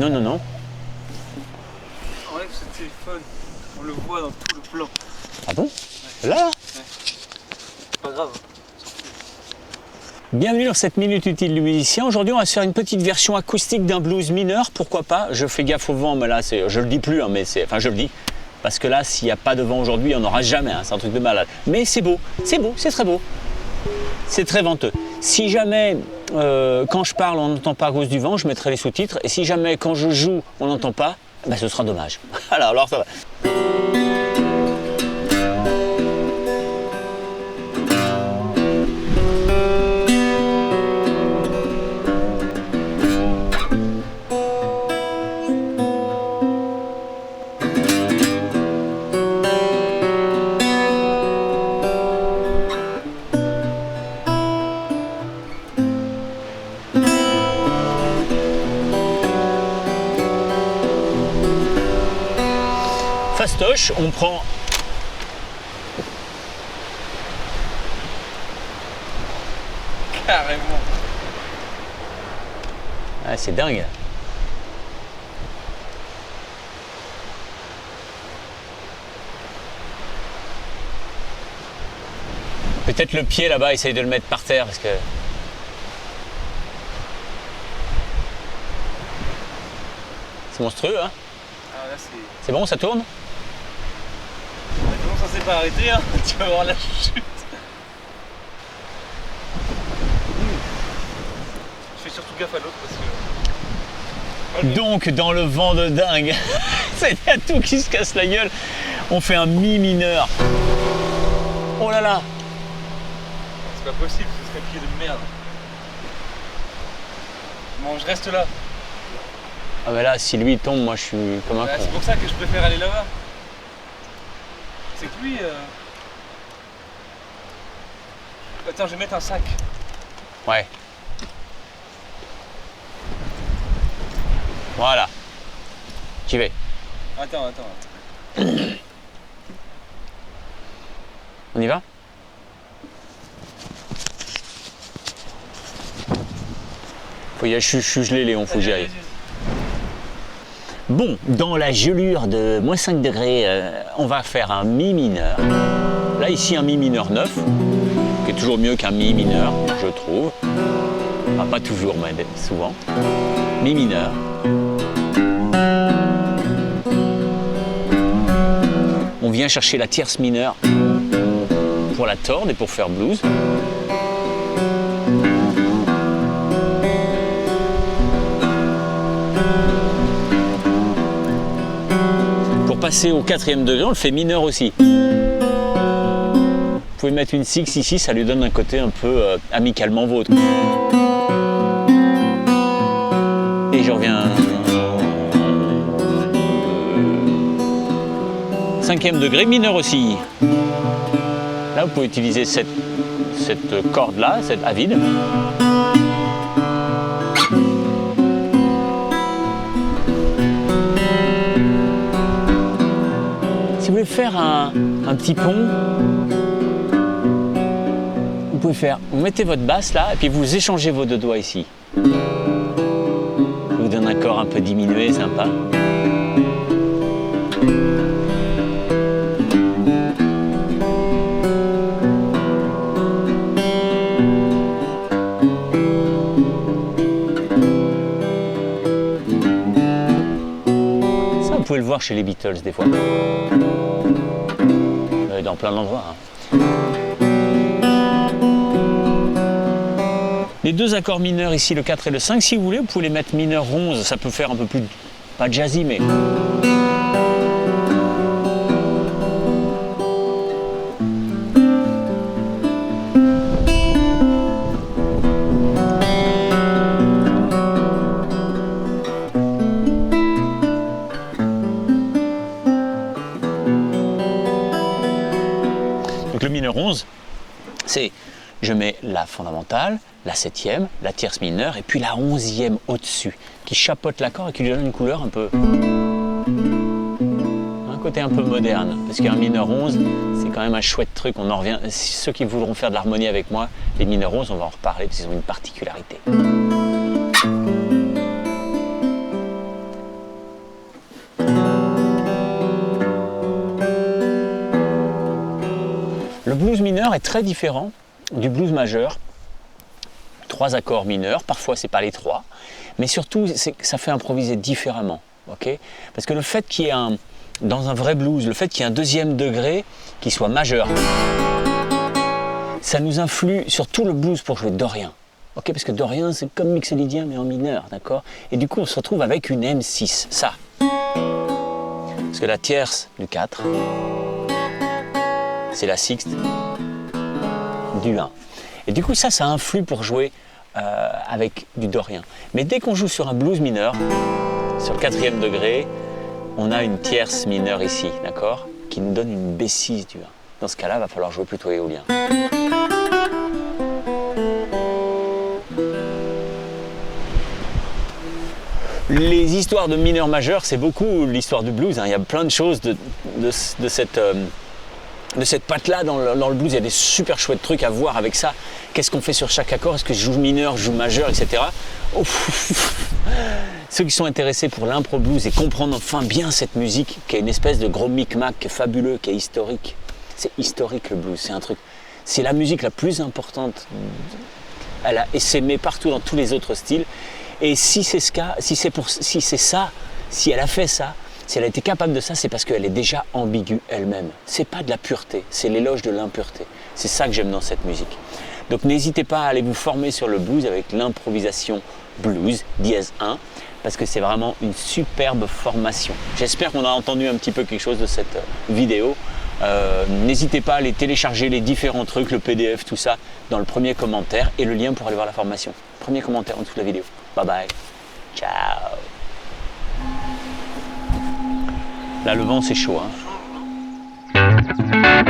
Non, non, non. Enlève ce téléphone, on le voit dans tout le plan. Ah bon? Là? Ouais. C'est pas grave. Bienvenue dans cette minute utile du musicien. Aujourd'hui, on va se faire une petite version acoustique d'un blues mineur. Pourquoi pas? Je fais gaffe au vent, mais là, je le dis plus, hein, mais enfin, je le dis. Parce que là, s'il n'y a pas de vent aujourd'hui, on n'aura jamais. Hein, c'est un truc de malade. Mais c'est beau, c'est très beau. C'est très venteux. Si jamais, quand je parle, on n'entend pas à cause du vent, je mettrai les sous-titres. Et si jamais, quand je joue, on n'entend pas, ben, ce sera dommage. Alors ça va. Fastoche, on prend Carrément. ah, c'est dingue. Peut-être le pied là-bas, essaye de le mettre par terre parce que c'est monstrueux, hein. Ah là c'est... C'est bon, ça tourne? Comment ça s'est pas arrêté, hein. Tu vas voir la chute. Je fais surtout gaffe à l'autre parce que... Donc, dans le vent de dingue, c'est à tout qui se casse la gueule. On fait un mi mineur. Oh là là. C'est pas possible, ce serait pied de merde. Bon, je reste là. Ah mais là, si lui tombe, moi je suis comme un con. C'est pour ça que je préfère aller là-bas. C'est que lui... Attends, je vais mettre un sac. Ouais. Voilà. J'y vais. Attends. On y va? Faut y aller, je suis gelé, Léon, faut que j'y aille. Bon, dans la gelure de moins 5 degrés, on va faire un mi mineur. Là, ici, un mi mineur 9, qui est toujours mieux qu'un mi mineur, je trouve. Enfin, pas toujours, mais souvent. Mi mineur. On vient chercher la tierce mineure pour la tordre et pour faire blues. Pour passer au 4e degré, on le fait mineur aussi. Vous pouvez mettre une six ici, ça lui donne un côté un peu amicalement vôtre. Et je reviens. 5e degré, mineur aussi. Là, vous pouvez utiliser cette corde-là, cette à vide. Si vous voulez faire un petit pont, vous pouvez faire, vous mettez votre basse là, et puis vous échangez vos deux doigts ici. Ça vous donne un corps un peu diminué, sympa. Vous pouvez le voir chez les Beatles des fois. Dans plein d'endroits. Hein. Les deux accords mineurs ici, le 4 et le 5, si vous voulez, vous pouvez les mettre mineur 11. Ça peut faire un peu plus, pas jazzy, mais... Donc le mineur 11, c'est je mets la fondamentale, la 7e, la tierce mineure et puis la 11e au-dessus qui chapeaute l'accord et qui lui donne une couleur un peu... un côté un peu moderne parce qu'un mineur 11 c'est quand même un chouette truc, on en revient... Ceux qui voudront faire de l'harmonie avec moi, les mineurs 11 on va en reparler parce qu'ils ont une particularité. Le blues mineur est très différent du blues majeur. 3 accords mineurs, parfois c'est pas les 3, mais surtout ça fait improviser différemment. Okay, parce que le fait qu'il y ait dans un vrai blues, le fait qu'il y ait un deuxième degré qui soit majeur, ça nous influe sur tout le blues pour jouer dorien. Okay, parce que dorien c'est comme mixolydien mais en mineur, d'accord? Et du coup on se retrouve avec une M6, ça. Parce que la tierce du 4, c'est la sixte du 1. Et du coup ça influe pour jouer avec du dorien. Mais dès qu'on joue sur un blues mineur, sur le 4e degré, on a une tierce mineure ici, d'accord, qui nous donne une B6 du 1. Dans ce cas-là, il va falloir jouer plutôt éolien. Les histoires de mineur majeur, c'est beaucoup l'histoire du blues. Hein. Il y a plein de choses de cette patte-là dans le blues. Il y a des super chouettes trucs à voir avec ça. Qu'est-ce qu'on fait sur chaque accord? Est-ce que je joue mineur, je joue majeur, etc. Ceux qui sont intéressés pour l'impro blues et comprendre enfin bien cette musique, qui est une espèce de gros micmac, qui est fabuleux, qui est historique. C'est historique le blues, c'est un truc. C'est la musique la plus importante. Elle a essaimé partout dans tous les autres styles. Et si c'est ça, si elle a fait ça, si elle a été capable de ça, c'est parce qu'elle est déjà ambiguë elle-même. C'est pas de la pureté, c'est l'éloge de l'impureté. C'est ça que j'aime dans cette musique. Donc n'hésitez pas à aller vous former sur le blues avec l'improvisation blues, dièse 1, parce que c'est vraiment une superbe formation. J'espère qu'on a entendu un petit peu quelque chose de cette vidéo. N'hésitez pas à aller télécharger les différents trucs, le PDF, tout ça, dans le premier commentaire et le lien pour aller voir la formation. Premier commentaire en dessous de la vidéo. Bye bye. Ciao. Là, le vent, c'est chaud, hein.